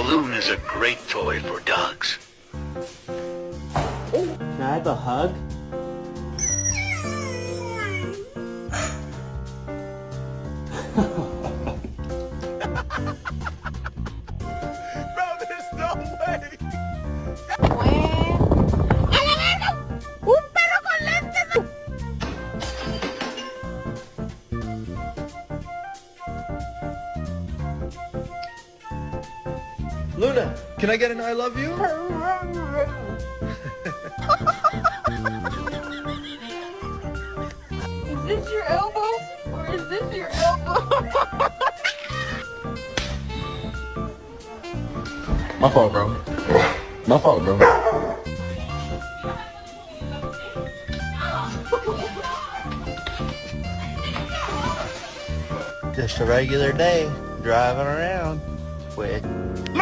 balloon is a great toy for dogs. Can I have a hug? Bro, there's no way. ¡Un perro con lentes! Luna, can I get an I love you? Is this your elbow? Or is this your elbow? My fault, bro. My fault, bro. Just a regular day driving around with